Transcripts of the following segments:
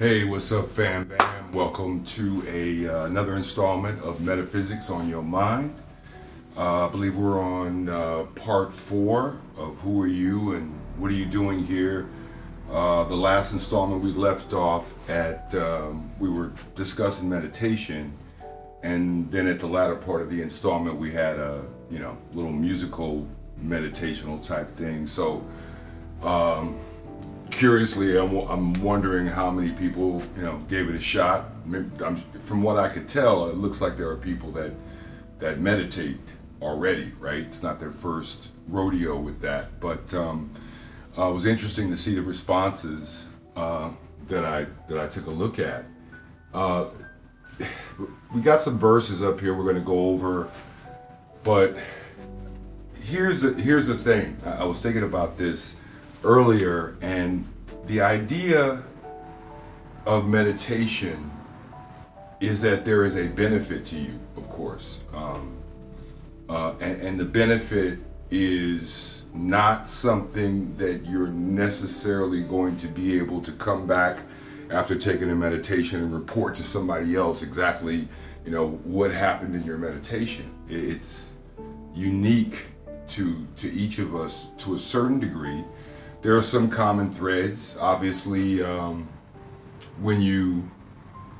Hey, what's up, fam bam? Welcome to another installment of Metaphysics on Your Mind. I believe we're on part four of Who Are You and What Are You Doing Here? The last installment we left off at, we were discussing meditation, and then at the latter part of the installment we had a, little musical meditational type thing. So, curiously, I'm wondering how many people gave it a shot. From what I could tell, it looks like there are people that meditate already, right? It's not their first rodeo with that, but it was interesting to see the responses that I took a look at. We got some verses up here we're going to go over, but here's the thing. I was thinking about this earlier, and the idea of meditation is that there is a benefit to you, of course, and the benefit is not something that you're necessarily going to be able to come back after taking a meditation and report to somebody else exactly what happened in your meditation. It's unique to each of us to a certain degree. There are some common threads. Obviously, when you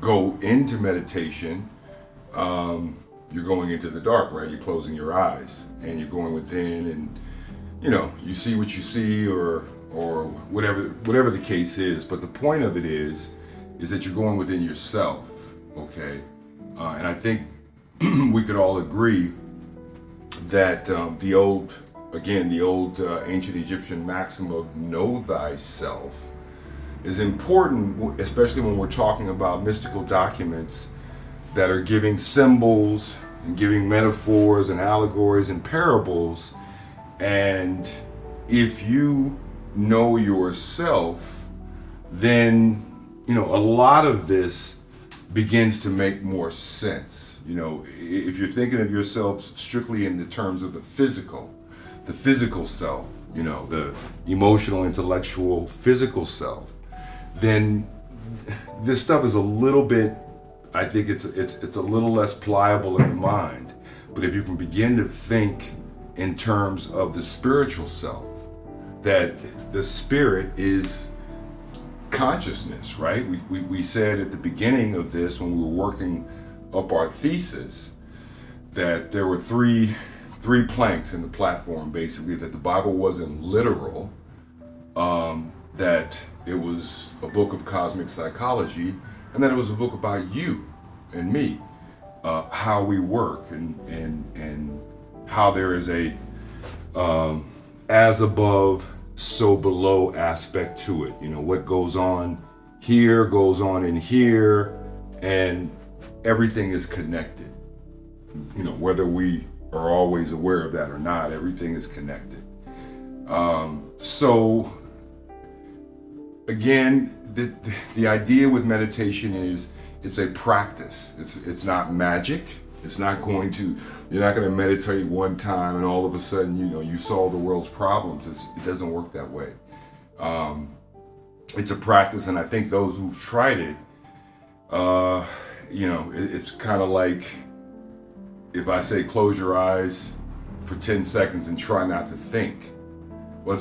go into meditation, you're going into the dark, right? You're closing your eyes and you're going within, and you see what you see, or whatever the case is. But the point of it is that you're going within yourself, okay? And I think we could all agree that the old ancient Egyptian maxim of know thyself is important, especially when we're talking about mystical documents that are giving symbols and giving metaphors and allegories and parables. And if you know yourself, then a lot of this begins to make more sense. If you're thinking of yourself strictly in the terms of the physical self, the emotional, intellectual, physical self, then this stuff is a little bit, I think it's a little less pliable in the mind. But if you can begin to think in terms of the spiritual self, that the spirit is consciousness, right? We said at the beginning of this, when we were working up our thesis, that there were three planks in the platform, basically, that the Bible wasn't literal, that it was a book of cosmic psychology, and that it was a book about you and me, how we work, and how there is a as above, so below aspect to it. What goes on here goes on in here, and everything is connected. Whether we are always aware of that or not, everything is connected. So again, the idea with meditation is it's a practice. It's not magic. It's not you're not going to meditate one time and all of a sudden, you solve the world's problems. It doesn't work that way. It's a practice, and I think those who've tried it, it's kind of like if I say close your eyes for 10 seconds and try not to think. Well,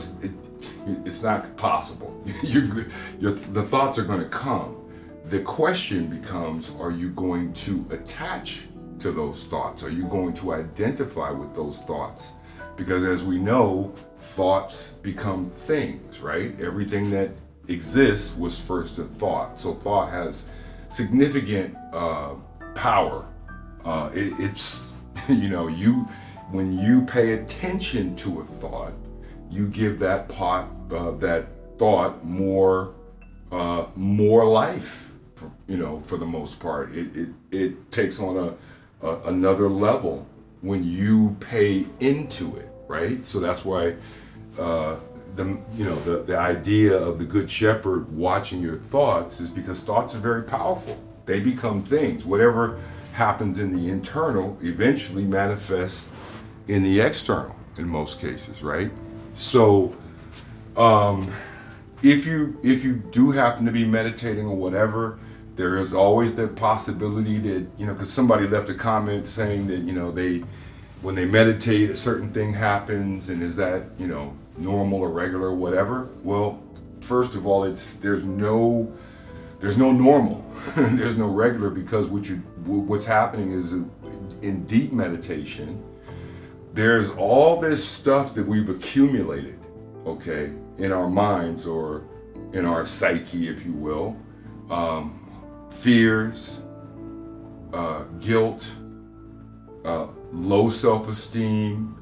it's not possible. The thoughts are going to come. The question becomes, are you going to attach to those thoughts? Are you going to identify with those thoughts? Because as we know, thoughts become things, right? Everything that exists was first a thought. So thought has significant power. It's when you pay attention to a thought, you give that thought more life. For the most part, it takes on another level when you pay into it, right? So that's why the idea of the good shepherd watching your thoughts is because thoughts are very powerful. They become things. Whatever happens in the internal eventually manifests in the external in most cases, right? So if you do happen to be meditating or whatever, there is always that possibility that, because somebody left a comment saying that, they when they meditate a certain thing happens, and is that, normal or regular or whatever. Well, first of all, there's no normal. There's no regular, because what's happening is, in deep meditation, there's all this stuff that we've accumulated, okay, in our minds or in our psyche, if you will. Fears, guilt, low self-esteem,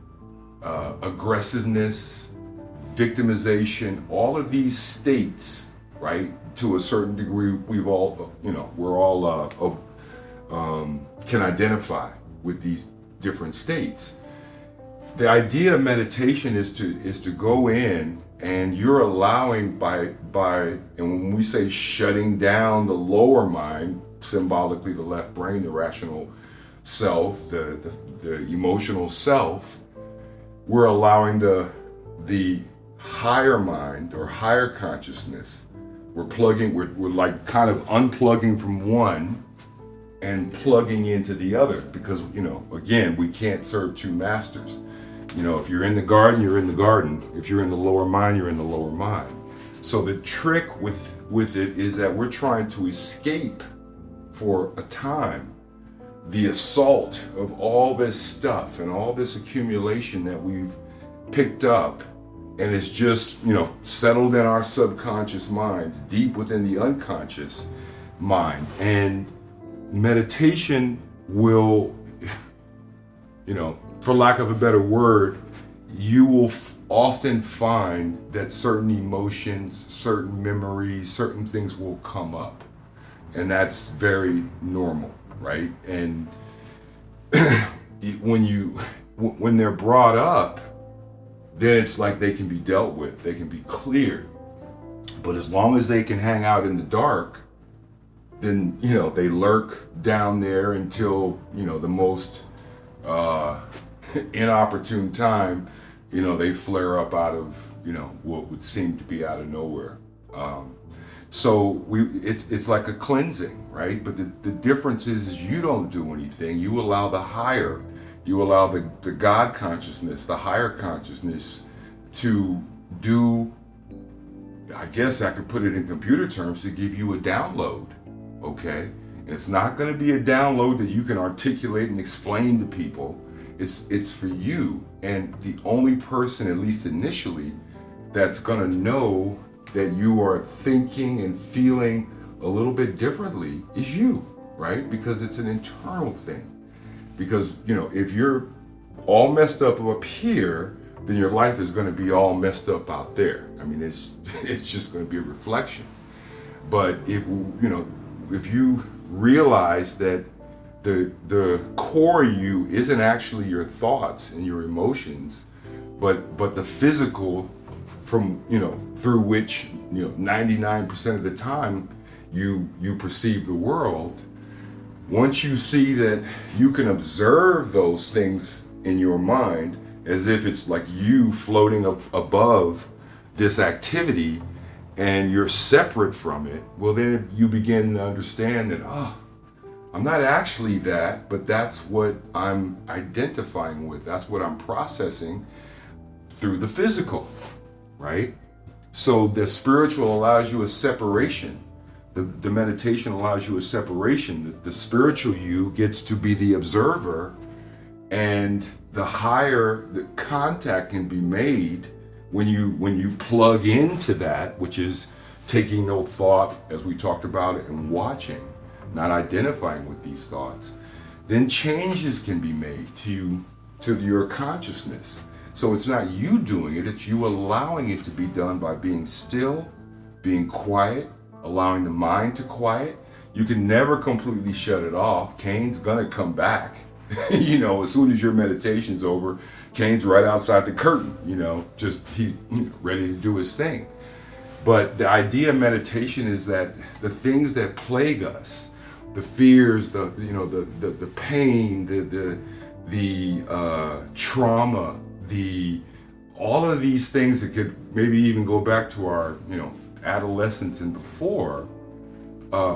aggressiveness, victimization, all of these states, right? To a certain degree, we're all can identify with these different states. The idea of meditation is to go in, and you're allowing by and when we say shutting down the lower mind, symbolically the left brain, the rational self, the emotional self, we're allowing the higher mind or higher consciousness. We're like kind of unplugging from one and plugging into the other, because again, we can't serve two masters. If you're in the garden, you're in the garden. If you're in the lower mind, you're in the lower mind. So the trick with it is that we're trying to escape for a time the assault of all this stuff and all this accumulation that we've picked up, and it's just, settled in our subconscious minds, deep within the unconscious mind. And meditation will, for lack of a better word, you will often find that certain emotions, certain memories, certain things will come up. And that's very normal, right? And when they're brought up, then it's like they can be dealt with, they can be cleared. But as long as they can hang out in the dark, then, they lurk down there until, the most inopportune time, they flare up out of, what would seem to be out of nowhere. So it's like a cleansing, right? But the difference is you don't do anything. You allow the higher, you allow the God consciousness, the higher consciousness, to do, I guess I could put it in computer terms, to give you a download, okay? And it's not going to be a download that you can articulate and explain to people. It's for you, and the only person, at least initially, that's going to know that you are thinking and feeling a little bit differently is you, right? Because it's an internal thing. Because, if you're all messed up here, then your life is going to be all messed up out there. I mean, it's just going to be a reflection. But if you realize that the core you isn't actually your thoughts and your emotions, but the physical from through which 99% of the time you perceive the world. Once you see that you can observe those things in your mind as if it's like you floating up above this activity and you're separate from it, well, then you begin to understand that, I'm not actually that, but that's what I'm identifying with. That's what I'm processing through the physical, right? So the spiritual allows you a separation. The meditation allows you a separation. The spiritual you gets to be the observer, and the higher the contact can be made when you plug into that, which is taking no thought, as we talked about it, and watching, not identifying with these thoughts. Then changes can be made to your consciousness. So it's not you doing it, it's you allowing it to be done by being still, being quiet, allowing the mind to quiet. You can never completely shut it off. Cain's gonna come back. As soon as your meditation's over, Cain's right outside the curtain, he ready to do his thing. But the idea of meditation is that the things that plague us, the fears, the pain, the trauma, all of these things that could maybe even go back to our adolescence and before,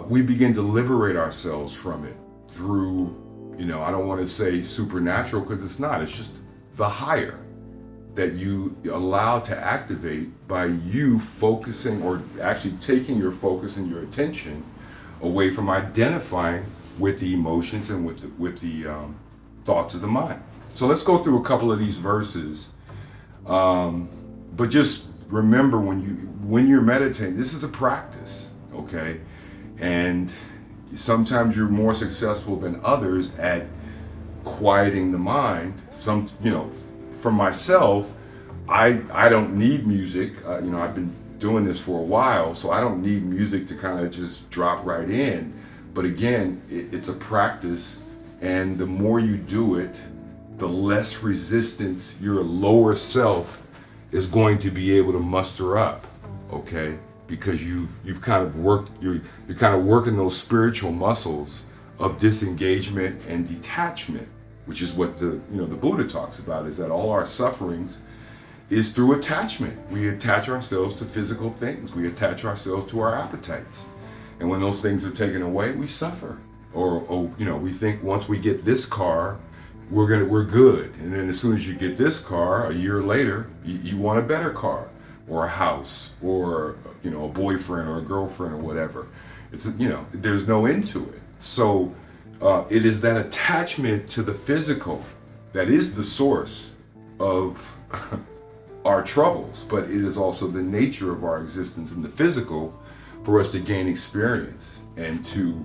we begin to liberate ourselves from it through, I don't want to say supernatural because it's not. It's just the higher that you allow to activate by you focusing, or actually taking your focus and your attention away from identifying with the emotions and with the thoughts of the mind. So let's go through a couple of these verses. But just remember, when you're meditating, this is a practice, okay? And sometimes you're more successful than others at quieting the mind. For myself, I don't need music. I've been doing this for a while, so I don't need music to kind of just drop right in. But again, it's a practice, and the more you do it, the less resistance your lower self is going to be able to muster up, okay? Because you've kind of you're kind of working those spiritual muscles of disengagement and detachment, which is what the Buddha talks about, is that all our sufferings is through attachment. We attach ourselves to physical things. We attach ourselves to our appetites. And when those things are taken away, we suffer. Or we think once we get this car, we're good. And then as soon as you get this car, a year later, you want a better car, or a house, or a boyfriend or a girlfriend or whatever. It's there's no end to it. So it is that attachment to the physical that is the source of our troubles, but it is also the nature of our existence in the physical for us to gain experience and to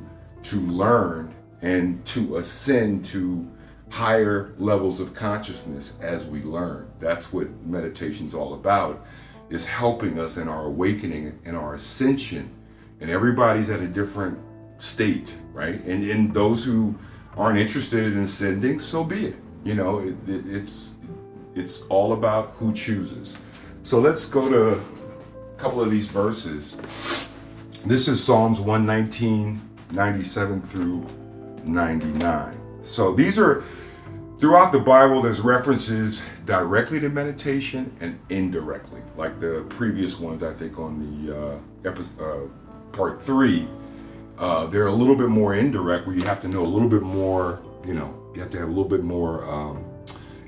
learn and to ascend to higher levels of consciousness as we learn. That's what meditation's all about, is helping us in our awakening and our ascension. And everybody's at a different state, right? And those who aren't interested in ascending, so be it. It's all about who chooses. So let's go to a couple of these verses. This is Psalms 119, 97 through 99. So these are, throughout the Bible, there's references directly to meditation and indirectly. Like the previous ones, I think on the episode, part 3, they're a little bit more indirect, where you have to know a little bit more, you have to have a little bit more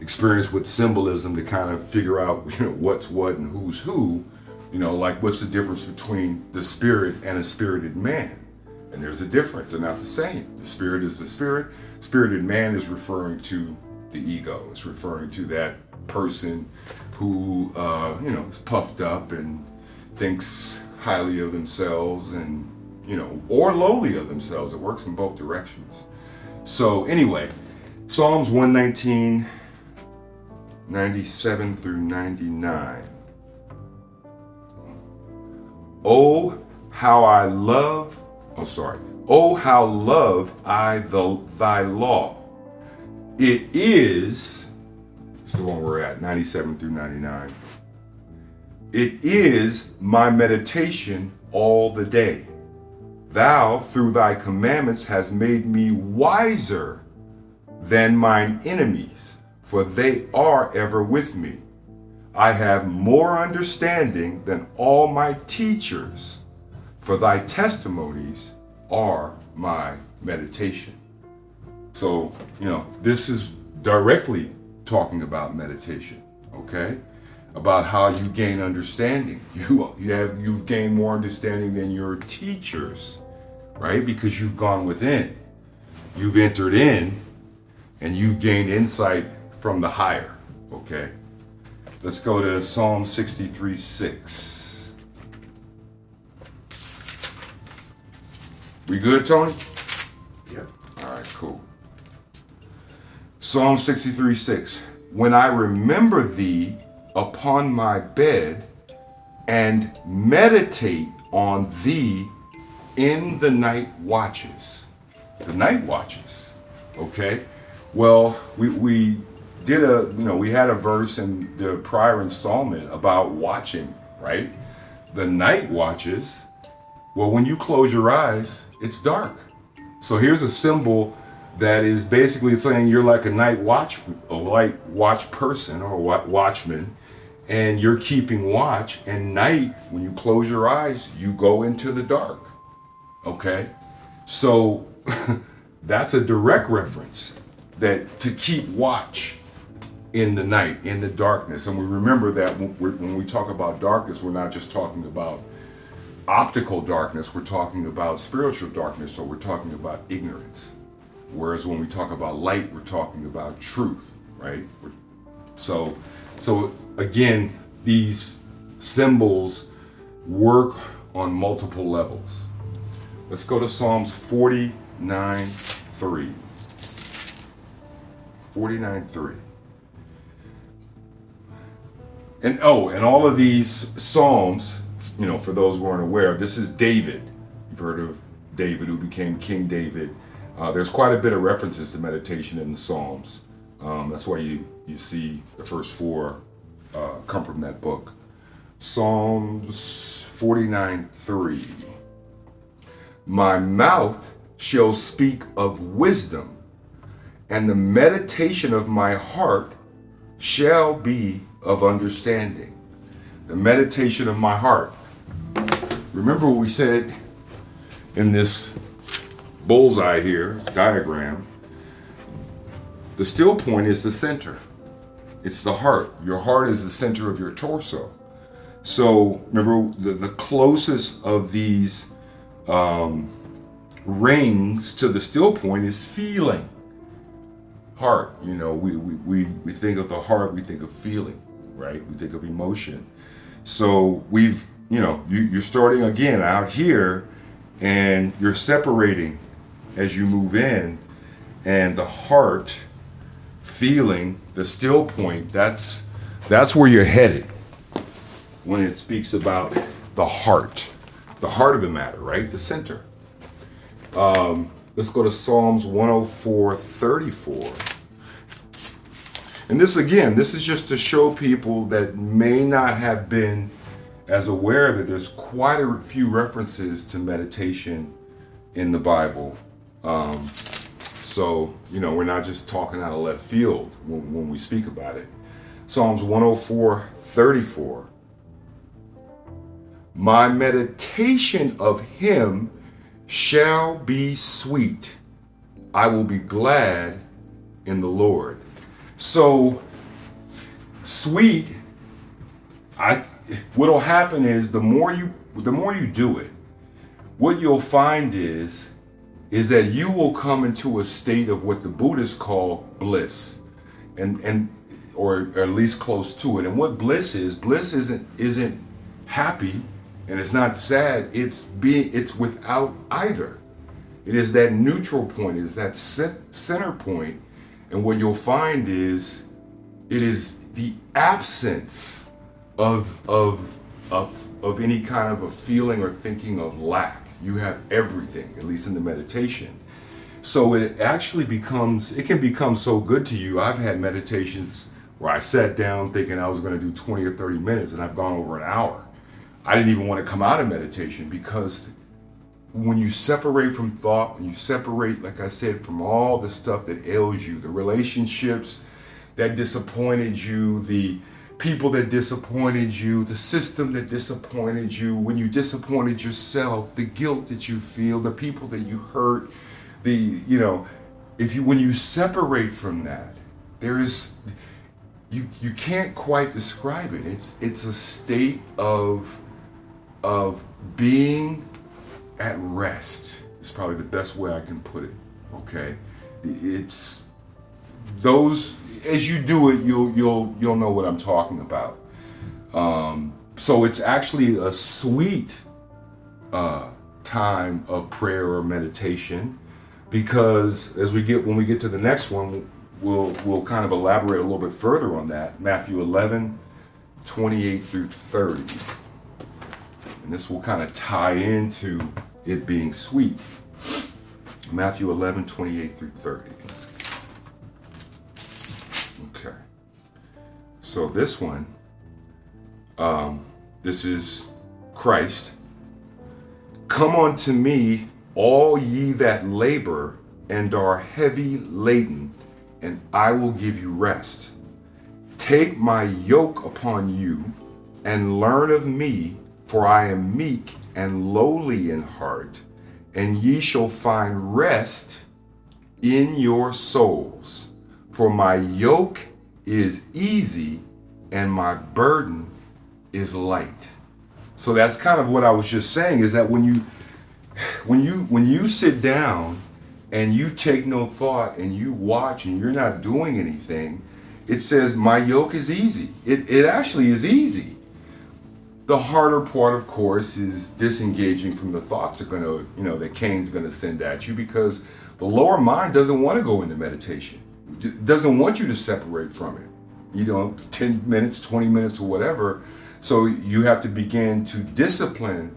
experience with symbolism to kind of figure out what's what and who's who. Like what's the difference between the spirit and a spirited man? And there's a difference. They're not the same. The spirit is the spirit. Spirited man is referring to the ego. It's referring to that person who is puffed up and thinks highly of themselves, and or lowly of themselves. It works in both directions. So anyway, Psalms 119, 97 through 99. Oh, how love I thy law. It is, this is the one we're at, 97 through 99. It is my meditation all the day. Thou, through thy commandments, hast made me wiser than mine enemies, for they are ever with me. I have more understanding than all my teachers, for thy testimonies are my meditation. So, this is directly talking about meditation, okay? About how you gain understanding. You've gained more understanding than your teachers, right? Because you've gone within. You've entered in, and you've gained insight from the higher, okay? Let's go to Psalm 63:6. We good, Tony? Yep. All right, cool. Psalm 63:6. When I remember thee upon my bed and meditate on thee in the night watches. The night watches, okay? Well, we did we had a verse in the prior installment about watching, right? The night watches. Well, when you close your eyes, it's dark. So here's a symbol that is basically saying you're like a night watch person or watchman, and you're keeping watch, and night, when you close your eyes, you go into the dark. Okay? So that's a direct reference that to keep watch in the night, in the darkness. And we remember that when we talk about darkness, we're not just talking about optical darkness, we're talking about spiritual darkness, so we're talking about ignorance. Whereas when we talk about light, we're talking about truth, right? So again, these symbols work on multiple levels. Let's go to Psalms 49:3. 49:3. And all of these Psalms, for those who aren't aware, this is David. You've heard of David, who became King David. There's quite a bit of references to meditation in the Psalms. That's why you see the first four come from that book. Psalms 49:3. My mouth shall speak of wisdom, and the meditation of my heart shall be of understanding. The meditation of my heart. Remember what we said in this bullseye here, diagram. The still point is the center. It's the heart. Your heart is the center of your torso. So remember, the closest of these rings to the still point is feeling. Heart. We think of the heart, we think of feeling, right? We think of emotion. So you're starting again out here, and you're separating as you move in, and the heart, feeling, the still point, that's where you're headed when it speaks about the heart of the matter, right? The center. Let's go to Psalms 104:34. And this is just to show people that may not have been as aware that there's quite a few references to meditation in the Bible. So we're not just talking out of left field when we speak about it. Psalms 104:34. My meditation of him shall be sweet. I will be glad in the Lord. So sweet, what'll happen is the more you do it, what you'll find is that you will come into a state of what the Buddhists call bliss, or at least close to it. And what bliss isn't happy, and it's not sad. It's without either. It is that neutral point. It is that center point. And what you'll find is it is the absence of any kind of a feeling or thinking of lack. You have everything, at least in the meditation. So it can become so good to you. I've had meditations where I sat down thinking I was going to do 20 or 30 minutes, and I've gone over an hour. I didn't even want to come out of meditation, because when you separate from thought, when you separate, like I said, from all the stuff that ails you, the relationships that disappointed you, the people that disappointed you, the system that disappointed you, when you disappointed yourself, the guilt that you feel, the people that you hurt, when you separate from that, you can't quite describe it. It's a state of being at rest. It's probably the best way I can put it. Okay, it's those. As you do it, you'll know what I'm talking about. So it's actually a sweet time of prayer or meditation, because when we get to the next one, we'll kind of elaborate a little bit further on that. Matthew 11:28 through 30, and this will kind of tie into it being sweet. Matthew 11:28 through 30. Okay. So this one, this is Christ. Come unto me, all ye that labor and are heavy laden, and I will give you rest. Take my yoke upon you and learn of me, for I am meek and lowly in heart, and ye shall find rest in your souls. For my yoke is easy and my burden is light. So that's kind of what I was just saying, is that when you sit down and you take no thought and you watch and you're not doing anything, it says my yoke is easy. It actually is easy. The harder part, of course, is disengaging from the thoughts that Cain's gonna send at you, because the lower mind doesn't want to go into meditation. It doesn't want you to separate from it. 10 minutes, 20 minutes, or whatever. So you have to begin to discipline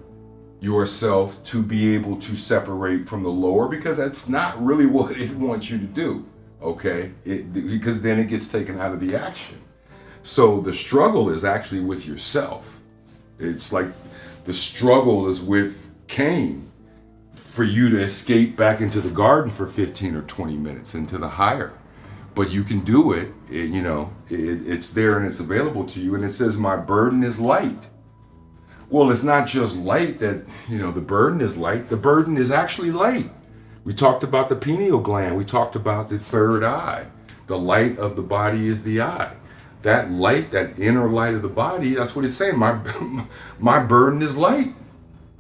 yourself to be able to separate from the lower, because that's not really what it wants you to do, okay? Because then it gets taken out of the action. So the struggle is actually with yourself. It's like the struggle is with Cain, for you to escape back into the garden for 15 or 20 minutes into the higher. But you can do it, it's there and it's available to you. And it says, my burden is light. Well, it's not just light that, the burden is light. The burden is actually light. We talked about the pineal gland. We talked about the third eye. The light of the body is the eye. That light, that inner light of the body, that's what it's saying. My burden is light.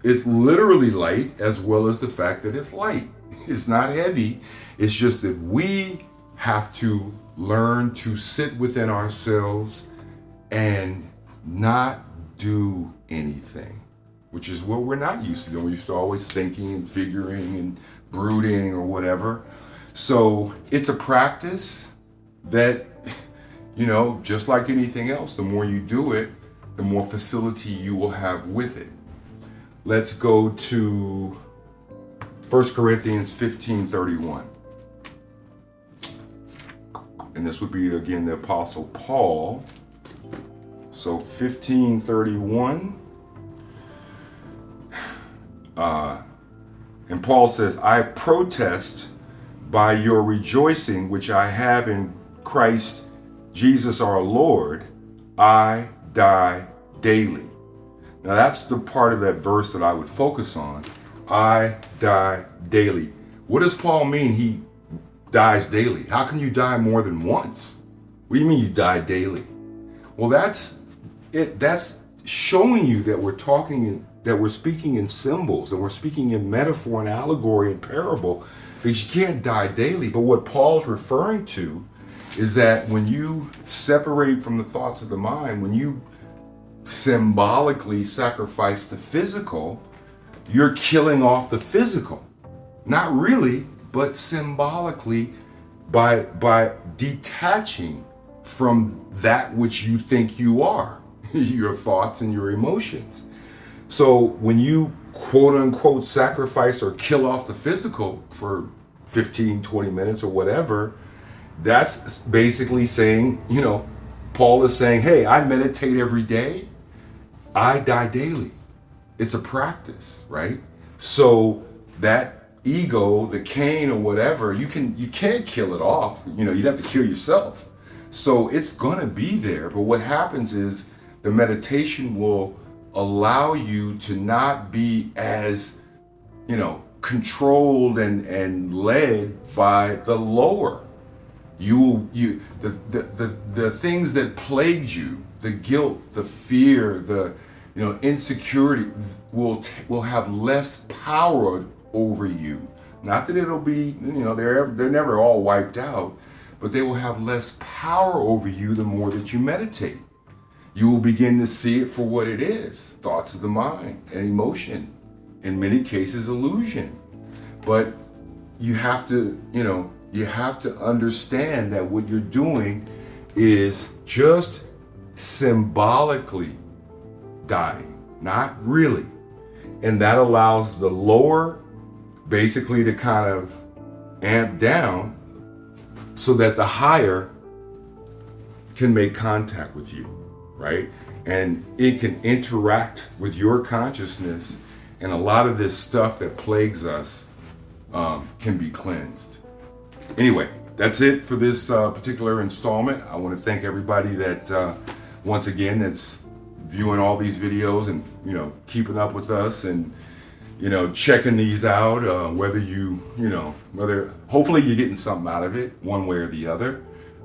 It's literally light, as well as the fact that it's light. It's not heavy. It's just that we have to learn to sit within ourselves and not do anything, which is what we're not used to doing. We're used to always thinking and figuring and brooding or whatever. So it's a practice that, just like anything else, the more you do it, the more facility you will have with it. Let's go to 1 Corinthians 15:31. And this would be, again, the Apostle Paul. So 15:31. And Paul says, I protest by your rejoicing, which I have in Christ Jesus our Lord, I die daily. Now that's the part of that verse that I would focus on. I die daily. What does Paul mean he dies daily? How can you die more than once? What do you mean you die daily? Well, that's it. That's showing you that we're speaking in symbols, and we're speaking in metaphor and allegory and parable, because you can't die daily. But what Paul's referring to is that when you separate from the thoughts of the mind, when you symbolically sacrifice the physical, you're killing off the physical. Not really, but symbolically, by detaching from that which you think you are, your thoughts and your emotions. So when you quote unquote sacrifice or kill off the physical for 15, 20 minutes or whatever, that's basically saying, Paul is saying, hey, I meditate every day. I die daily. It's a practice, right? So that ego, the Cain or whatever, you can't kill it off. You'd have to kill yourself. So it's gonna be there. But what happens is the meditation will allow you to not be as, controlled and led by the lower. The things that plagued you, the guilt, the fear, the insecurity will have less power over you. Not that it'll be, they're never all wiped out, but they will have less power over you the more that you meditate. You will begin to see it for what it is, thoughts of the mind and emotion, in many cases illusion. But you have to understand that what you're doing is just symbolically dying, not really. And that allows the lower basically to kind of amp down so that the higher can make contact with you, right? And it can interact with your consciousness, and a lot of this stuff that plagues us can be cleansed. Anyway, that's it for this particular installment. I want to thank everybody that once again that's viewing all these videos and keeping up with us and checking these out. Whether hopefully you're getting something out of it one way or the other.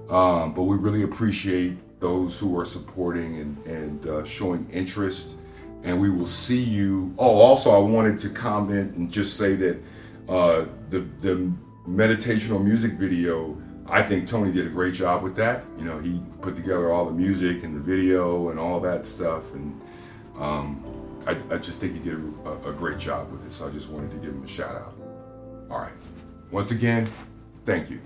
But we really appreciate those who are supporting and showing interest. And we will see you. Oh, also I wanted to comment and just say that the meditational music video, I think Tony did a great job with that. He put together all the music and the video and all that stuff, and I just think he did a great job with it. So I just wanted to give him a shout out. All right. Once again, thank you.